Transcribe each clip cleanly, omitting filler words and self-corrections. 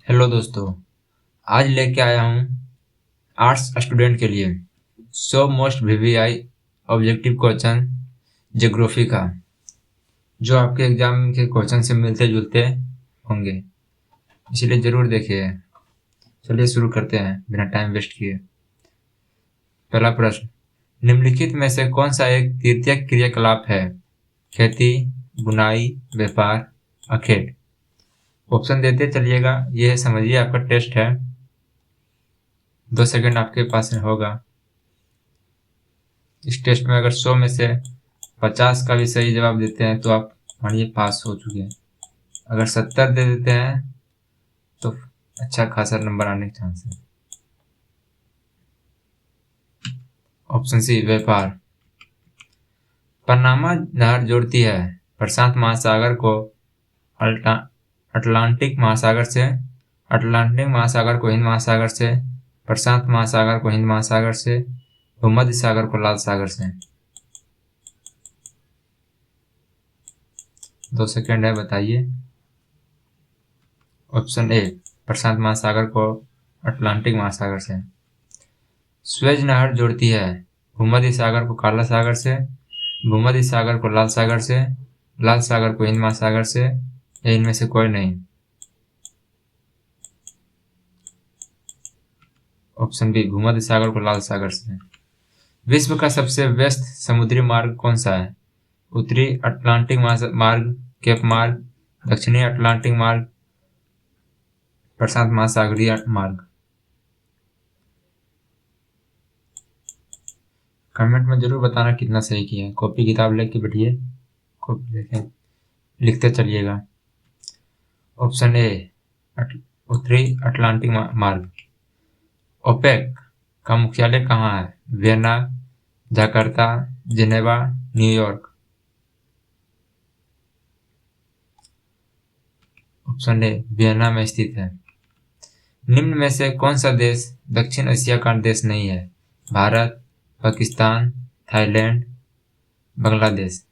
Hello दोस्तों। आज लेके आया हूँ आर्ट्स स्टूडेंट के लिए so most VVI objective question geography का, जो आपके एग्जाम के क्वेश्चन से मिलते जुलते होंगे, इसलिए जरूर देखिए। चलिए शुरू करते हैं बिना टाइम वेस्ट किए। पहला प्रश्न, निम्नलिखित में से कौन सा एक तृतीय क्रियाकलाप है? खेती, बुनाई, व्यापार, अखेट। ऑप्शन देते चलिएगा, ये समझिए आपका टेस्ट है। 2 सेकंड आपके पास होगा। इस टेस्ट में अगर 100 में से 50 का भी सही जवाब देते हैं तो आप मानिए पास हो चुके हैं। अगर 70 दे देते हैं तो अच्छा खासा नंबर आने के चांस है। ऑप्शन सी, व्यापार। पनामा नहर जोड़ती है प्रशांत महासागर को अटलांटिक महासागर से, अटलांटिक महासागर को हिंद महासागर से, प्रशांत महासागर को हिंद महासागर से, भूमध्य सागर को लाल सागर से। 2 सेकंड है, बताइए। ऑप्शन ए, प्रशांत महासागर को अटलांटिक महासागर से। स्वेज नहर जोड़ती है भूमध्य सागर को काला सागर से, भूमध्य सागर को लाल सागर से, लाल सागर को हिंद महासागर से, या इनमें से कोई नहीं। ऑप्शन बी, भूमध्य सागर को लाल सागर से। विश्व का सबसे व्यस्त समुद्री मार्ग कौन सा है? उत्तरी अटलांटिक मार्ग, केप मार्ग, दक्षिणी अटलांटिक मार्ग, प्रशांत महासागरीय मार्ग। कमेंट में जरूर बताना कितना सही किया है। कॉपी किताब लेके बैठिए, कॉपी लेके लिखते चलिएगा। ऑप्शन ए, उत्तरी अटलांटिक मार्ग। ओपेक का मुख्यालय कहाँ है? Vienna, Jakarta, Geneva, New York. Option A, Vienna में स्थित है। निम्न में से कौन सा देश दक्षिण एशिया का देश नहीं है? Bharat, Pakistan, Thailand, Bangladesh.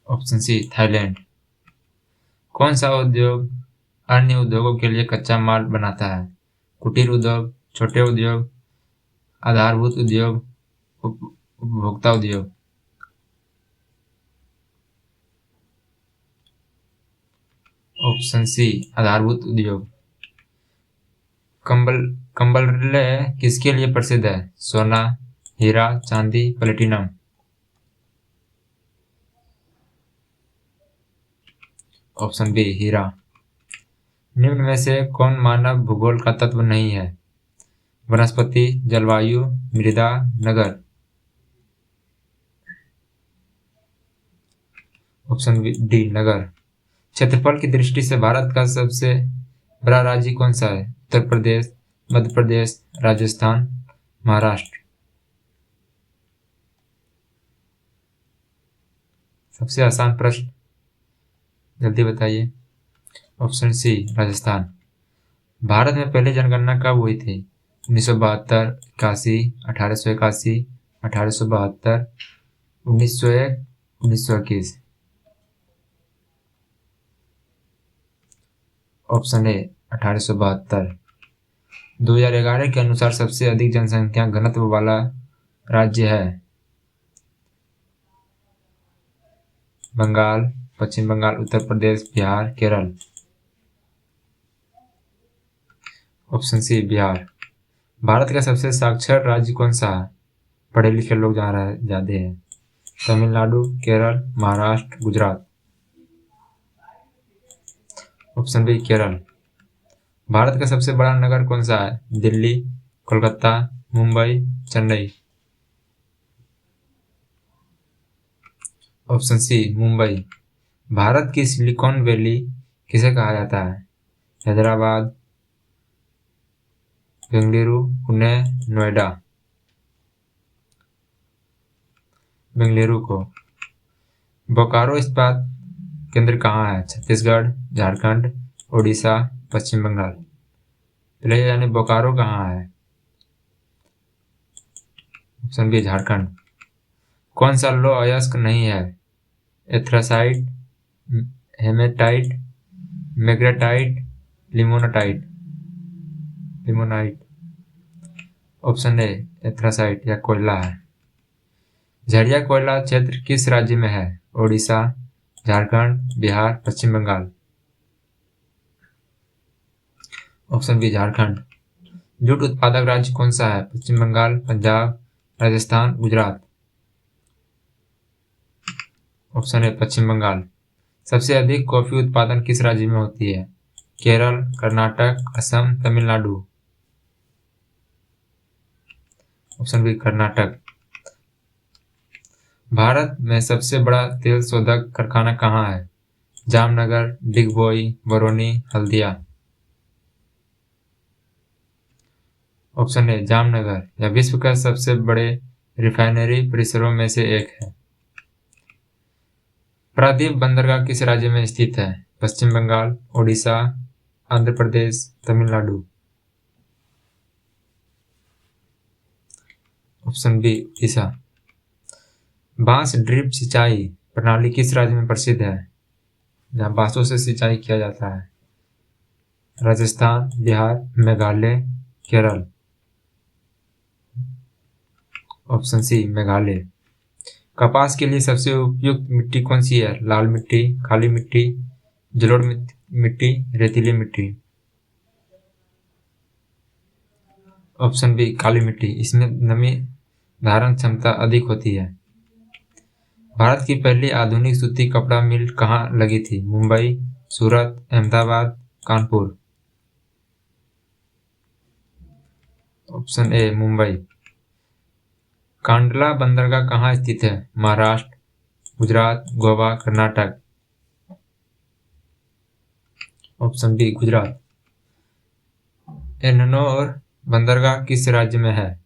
Option C, Thailand. कौन सा उद्योग अन्य उद्योगों के लिए कच्चा माल बनाता है? कुटीर उद्योग, छोटे उद्योग, आधारभूत उद्योग, उपभोक्ता उद्योग। ऑप्शन सी, आधारभूत उद्योग। कंबलले किसके लिए प्रसिद्ध है? सोना, हीरा, चांदी, प्लेटिनम। ऑप्शन बी, हीरा। निम्न में से कौन मानव भूगोल का तत्व नहीं है? वनस्पति, जलवायु, मृदा, नगर। ऑप्शन डी, नगर। क्षेत्रफल की दृष्टि से भारत का सबसे बड़ा राज्य कौन सा है? उत्तर प्रदेश, मध्य प्रदेश, राजस्थान, महाराष्ट्र। सबसे आसान प्रश्न, जल्दी बताइए। Option C, Rajasthan. भारत में पहली जनगणना कब हुई थी? 1972, 81, 1881, 1872, 1901, 1921। Option A, 1872। 2011 के अनुसार सबसे अधिक जनसंख्या घनत्व वाला राज्य है? बंगाल, पश्चिम बंगाल, उत्तर प्रदेश, बिहार, केरल। Option C, Bihar. भारत का सबसे साक्षर राज्य कौन सा है? पढ़े लिखे लोग ज्यादा हैं। तमिलनाडु, केरल, महाराष्ट्र, गुजरात। Option B, Kerala. भारत का सबसे बड़ा नगर कौन सा है? दिल्ली, कोलकाता, मुंबई, चेन्नई। Option C, Mumbai. भारत की सिलिकॉन वैली किसे कहा जाता है? हैदराबाद, बेंगलुरु, पुणे, नोएडा। बेंगलुरु को। बोकारो इस्पात केंद्र कहाँ है? छत्तीसगढ़, झारखंड, उड़ीसा, पश्चिम बंगाल। पहले यानी बोकारो कहाँ है? Option B, Jharkhand. कौन सा लौह अयस्क नहीं है? Anthracite, hematite, magnetite, limonite. Option A anthracite या कोयला है। झरिया कोयला क्षेत्र किस राज्य में है? Odisha, Jharkhand, Bihar, Paschim Bengal. Option B Jharkhand. Jute उत्पादक राज्य कौन सा है? पश्चिम बंगाल, पंजाब, राजस्थान, गुजरात। Option A Paschim Bengal. सबसे अधिक कॉफी उत्पादन किस राज्य में होती है? केरल, कर्नाटक, असम, तमिलनाडु। Option B Karnataka. भारत में सबसे बड़ा तेल शोधक कारखाना कहाँ है? जामनगर, डिगबोई, बरौनी, हल्दिया। Option A Jamnagar. यह विश्व का सबसे बड़े रिफाइनरी परिसरों में से एक है। प्रायद्वीप बंदरगाह किस राज्य में स्थित है? पश्चिम बंगाल, ओडिशा, आंध्र प्रदेश, तमिलनाडु। Option B Odisha. बांस ड्रिप सिंचाई प्रणाली किस राज्य में प्रसिद्ध है? जहाँ बांसों से सिंचाई किया जाता है। राजस्थान, बिहार, मेघालय, केरल। Option C Meghalaya. कपास के लिए सबसे उपयुक्त मिट्टी कौन सी है? लाल मिट्टी, काली मिट्टी, जलोढ़ मिट्टी, रेतीली मिट्टी। ऑप्शन बी काली मिट्टी। इसमें नमी धारण क्षमता अधिक होती है। भारत की पहली आधुनिक सूती कपड़ा मिल कहाँ लगी थी? मुंबई, सूरत, अहमदाबाद, कानपुर। Option A Mumbai. कांडला बंदरगाह कहाँ स्थित है? महाराष्ट्र, गुजरात, गोवा, कर्नाटक। Option B Gujarat. एन्नोर बंदरगाह किस राज्य में है?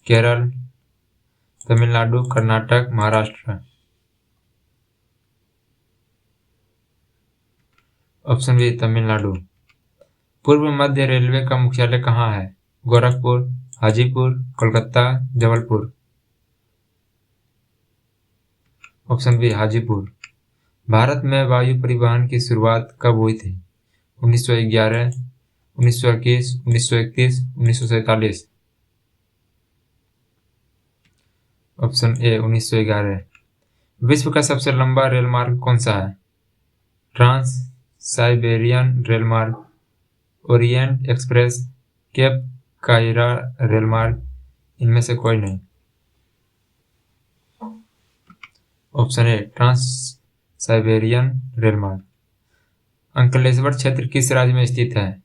केरल, तमिलनाडु, कर्नाटक, महाराष्ट्र। Option B Tamil Nadu. पूर्व मध्य रेलवे का मुख्यालय कहाँ है? गोरखपुर, हाजीपुर, कोलकाता, जबलपुर। Option B Hajipur. भारत में वायु परिवहन की शुरुआत कब हुई थी? 1911, 1921, 1931, 1947। Option A 1911। विश्व का सबसे लंबा रेल मार्ग कौन सा है? ट्रांस साइबेरियन रेलमार्ग, ओरिएंट एक्सप्रेस, केप कायरा रेलमार्ग। इनमें से कोई नहीं। ऑप्शन ए ट्रांस साइबेरियन रेलमार्ग। अंकलेश्वर क्षेत्र किस राज्य में स्थित है?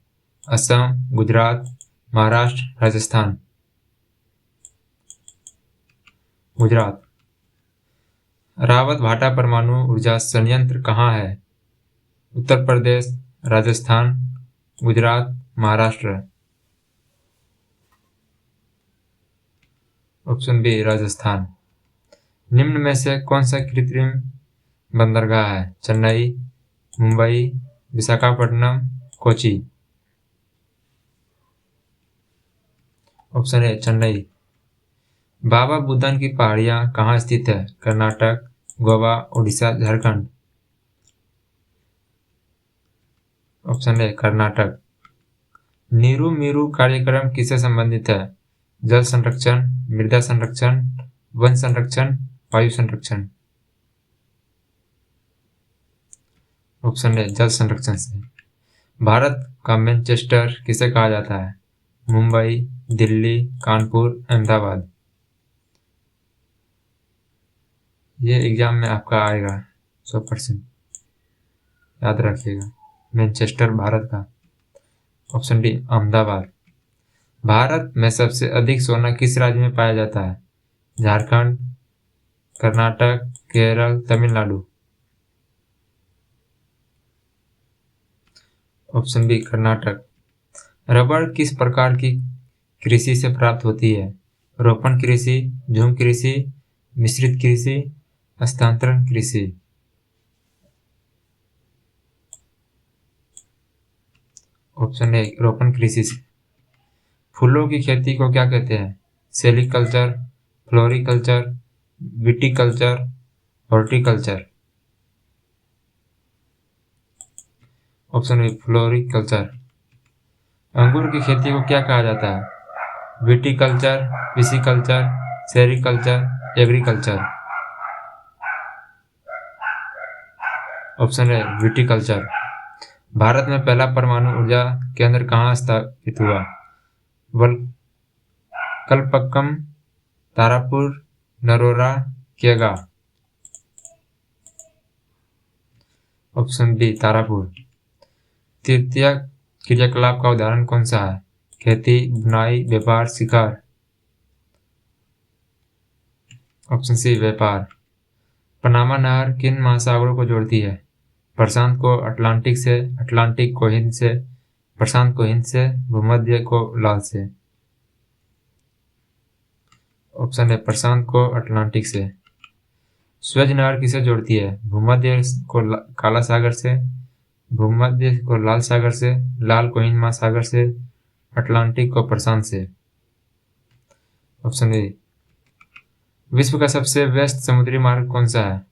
असम, गुजरात, महाराष्ट्र, राजस्थान। गुजरात। रावत भाटा परमाणु ऊर्जा संयंत्र कहाँ है? उत्तर प्रदेश, राजस्थान, गुजरात, महाराष्ट्र। Option B Rajasthan. निम्न में से कौन सा कृत्रिम बंदरगाह है? चेन्नई, मुंबई, विशाखापट्टनम, कोची। Option A Chennai. बाबा बुदन की पहाड़ियां कहाँ स्थित है? कर्नाटक, गोवा, उड़ीसा, झारखंड। Option A Karnataka. नीरू मीरू कार्यक्रम किससे संबंधित है? जल संरक्षण, मृदा संरक्षण, वन संरक्षण, वायु संरक्षण। ऑप्शन ए जल संरक्षण से। भारत का मैनचेस्टर किसे कहा जाता है? मुंबई, दिल्ली, कानपुर, अहमदाबाद। ये एग्जाम में आपका आएगा 100%, याद रखिएगा। मैनचेस्टर भारत का। Option D Ahmedabad. भारत में सबसे अधिक सोना किस राज्य में पाया जाता है? झारखंड, कर्नाटक, केरल, तमिलनाडु। Option B Karnataka. रबड़ किस प्रकार की कृषि से प्राप्त होती है? रोपण कृषि, झूम कृषि, मिश्रित कृषि, हस्तांतरण कृषि। ऑप्शन ए रोपण कृषि से। फूलों की खेती को क्या कहते हैं? Sericulture, floriculture, viticulture, horticulture. Option B floriculture. अंगूर की खेती को क्या कहा जाता है? Viticulture, pisciculture, sericulture, agriculture. Option है विटीकल्चर। भारत में पहला परमाणु ऊर्जा केंद्र कहाँ स्थापित हुआ? वलकलपक्कम, तारापुर, नरोरा, केगा। Option B Tarapur. तृतीय क्रियाकलाप का उदाहरण कौन सा है? खेती, बुनाई, व्यापार, शिकार। ऑप्शन सी व्यापार। पनामा नहर किन महासागरों को जोड़ती है? प्रशांत को अटलांटिक से, अटलांटिक को हिंद से, प्रशांत को हिंद से, भूमध्य को लाल से। ऑप्शन है प्रशांत को अटलांटिक से। स्वेज नहर किसे जोड़ती है? भूमध्य को काला सागर से, भूमध्य को लाल सागर से, लाल को हिंद महासागर से, अटलांटिक को प्रशांत से। Option A. विश्व का सबसे व्यस्त समुद्री मार्ग कौन सा है?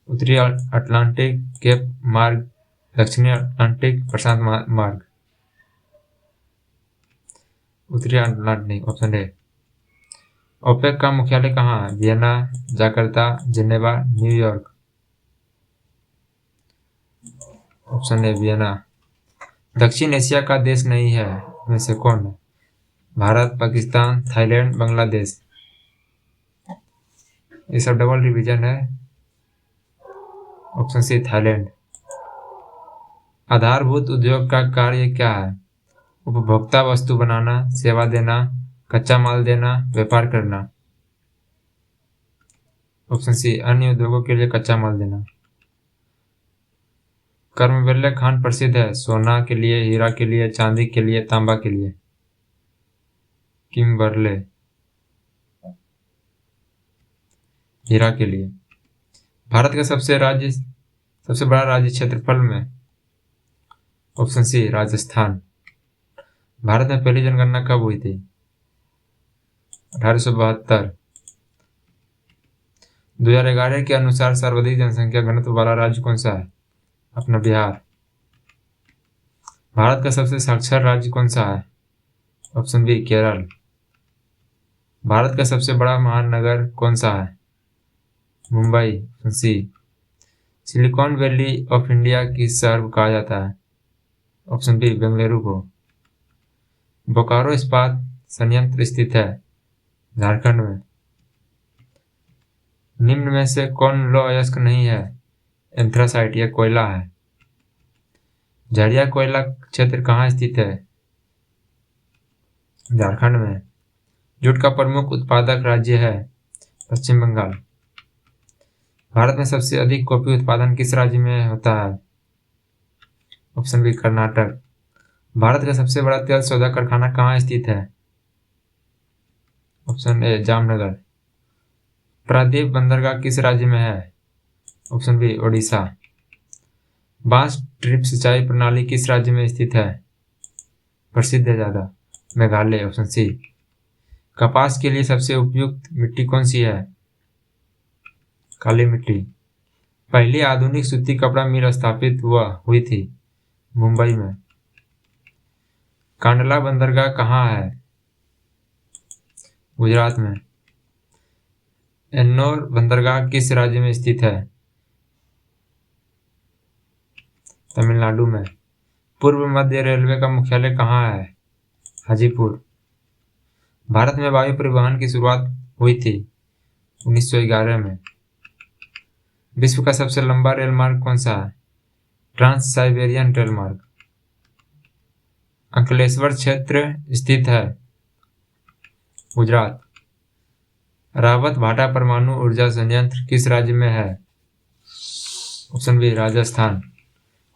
उत्तरी अटलांटिक केप मार्ग, दक्षिणी अटलांटिक प्रशांत मार्ग। उत्तरी अटलांटिक। Option A. ओपेक का मुख्यालय कहाँ है? Vienna, Jakarta, Geneva, New York. Option A Vienna. दक्षिण एशिया का देश नहीं है में से कौन है? भारत, पाकिस्तान, थाईलैंड, बांग्लादेश। ये सब डबल रिवीजन है। Option C Thailand. आधारभूत उद्योग का कार्य क्या है? उपभोक्ता वस्तु बनाना, सेवा देना, कच्चा माल देना, व्यापार करना। ऑप्शन सी अन्य उद्योगों के लिए कच्चा माल देना। कर्मवेल्य खान प्रसिद्ध है सोना के लिए, हीरा के लिए, चांदी के लिए, तांबा के लिए। किम्बरले। हीरा के लिए। भारत का सबसे बड़ा राज्य क्षेत्रफल में? Option C Rajasthan. भारत में पहली जनगणना कब हुई थी? 1872। 2011 के अनुसार सर्वाधिक जनसंख्या घनत्व वाला राज्य कौन सा है? अपना बिहार। भारत का सबसे साक्षर राज्य कौन सा है? Option B Kerala. भारत का सबसे बड़ा महानगर कौन सा है? Mumbai. Option C. Silicon Valley of India किस शहर को कहा जाता है? ऑप्शन बी बेंगलुरु को। बोकारो इस्पात संयंत्र स्थित है झारखंड में। निम्न में से कौन लौह अयस्क नहीं है? एंथ्रासाइट, यह कोयला है। झरिया कोयला क्षेत्र कहाँ स्थित है? झारखंड में। जूट का प्रमुख उत्पादक राज्य है? पश्चिम बंगाल। भारत में सबसे अधिक कॉफी उत्पादन किस राज्य में होता है? Option B Karnataka. भारत का सबसे बड़ा तेल शोधक कारखाना कहाँ स्थित है? Option A Jamnagar. प्रायद्वीप बंदरगाह किस राज्य में है? Option B Odisha. बांस ड्रिप सिंचाई प्रणाली किस राज्य में स्थित है? प्रसिद्ध है ज्यादा? मेघालय। Option C. कपास के लिए सबसे उपयुक्त मिट्टी कौन सी है? काली मिट्टी। पहली आधुनिक सूती कपड़ा मिल स्थापित हुई थी मुंबई में। कांडला बंदरगाह कहाँ है? गुजरात में। एन्नोर बंदरगाह किस राज्य में स्थित है? तमिलनाडु में। पूर्व मध्य रेलवे का मुख्यालय कहाँ है? हाजीपुर। भारत में वायु परिवहन की शुरुआत हुई थी 1911 में। विश्व का सबसे लंबा रेल मार्ग कौन सा है? ट्रांस साइबेरियन रेल मार्ग। अंकलेश्वर क्षेत्र स्थित है गुजरात। रावत भाटा परमाणु ऊर्जा संयंत्र किस राज्य में है? Option B Rajasthan.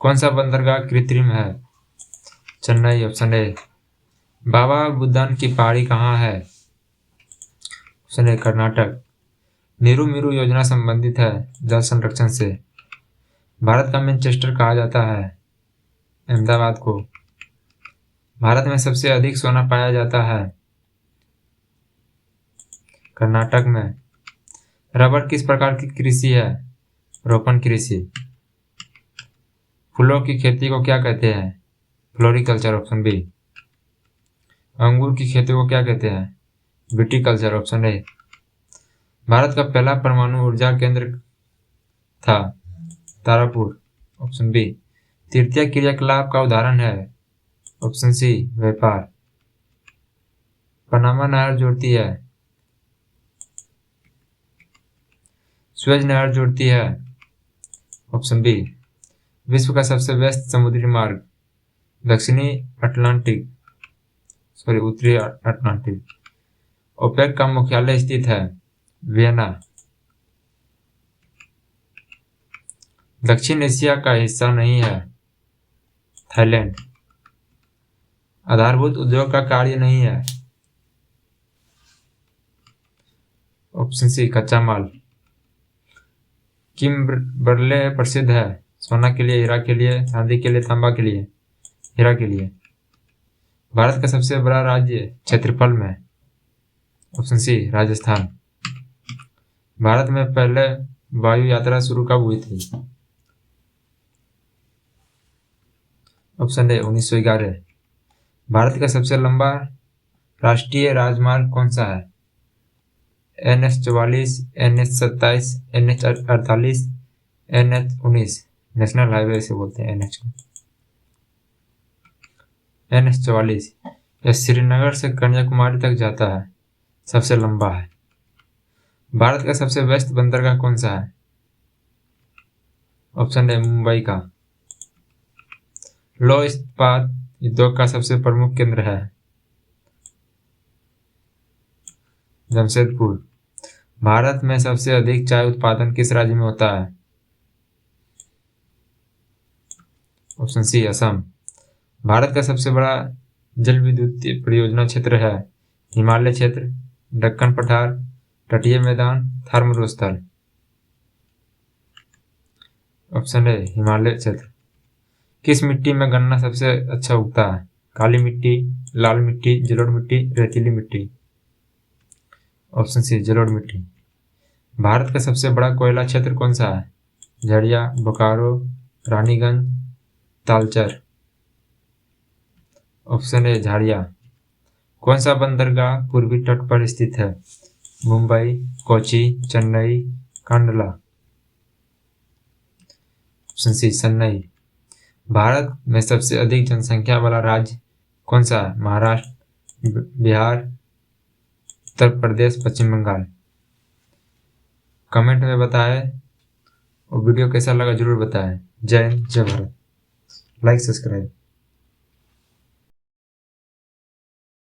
कौन सा बंदरगाह कृत्रिम है? चेन्नई। Option A. बाबा बुदन की पहाड़ी कहाँ है? Option A Karnataka. नीरू मीरू योजना संबंधित है जल संरक्षण से। भारत का मैनचेस्टर कहा जाता है अहमदाबाद को। भारत में सबसे अधिक सोना पाया जाता है कर्नाटक में। रबड़ किस प्रकार की कृषि है? रोपण कृषि। फूलों की खेती को क्या कहते हैं? Floriculture, option B. अंगूर की खेती को क्या कहते हैं? Viticulture, option A. भारत का पहला परमाणु ऊर्जा केंद्र था? Tarapur, option B. तृतीय क्रियाकलाप का उदाहरण है? ऑप्शन सी, व्यापार। पनामा नहर जोड़ती है? सुएज नहर जोड़ती है? Option B. विश्व का सबसे व्यस्त समुद्री मार्ग? उत्तरी अटलांटिक। ओपेक का मुख्यालय स्थित है? वियना। दक्षिण एशिया का हिस्सा नहीं है? थाईलैंड। आधारभूत उद्योग का कार्य नहीं है? ऑप्शन सी, कच्चा माल। किम्बरले प्रसिद्ध है? सोना के लिए, हीरा के लिए, चांदी के लिए, तांबा के लिए? हीरा के लिए। भारत का सबसे बड़ा राज्य क्षेत्रफल में? Option C, Rajasthan. भारत में पहले वायु यात्रा शुरू कब हुई थी? Option A, 1911। भारत का सबसे लंबा राष्ट्रीय राजमार्ग कौन सा है? NH-44, NH-27, NH-48, NH-19। National highway से बोलते हैं NH को। NH-44 यह श्रीनगर से कन्याकुमारी तक जाता है, सबसे लंबा है। भारत का सबसे व्यस्त बंदरगाह कौन सा है? ऑप्शन ए, मुंबई का। लौह इस्पात उद्योग का सबसे प्रमुख केंद्र है? जमशेदपुर। भारत में सबसे अधिक चाय उत्पादन किस राज्य में होता है? ऑप्शन सी, असम। भारत का सबसे बड़ा जल विद्युत परियोजना क्षेत्र है? हिमालय क्षेत्र, दक्कन पठार, तटीय मैदान, थार मरुस्थल? ऑप्शन ए, हिमालय क्षेत्र। किस मिट्टी में गन्ना सबसे अच्छा उगता है? काली मिट्टी, लाल मिट्टी, जलोढ़ मिट्टी, रेतीली मिट्टी? ऑप्शन सी, जलोढ़ मिट्टी। भारत का सबसे बड़ा कोयला क्षेत्र कौन सा है? झरिया, बोकारो, रानीगंज, तालचर? Option A, Jharia. कौन सा बंदरगाह पूर्वी तट पर स्थित है? मुंबई, कोची, चेन्नई, कांडला? Option C, Chennai. भारत में सबसे अधिक जनसंख्या वाला राज्य कौन सा है? महाराष्ट्र, बिहार, उत्तर प्रदेश, पश्चिम बंगाल? कमेंट में बताएं और वीडियो कैसा लगा जरूर बताएं। जय हिंद, जय भारत। Like, subscribe.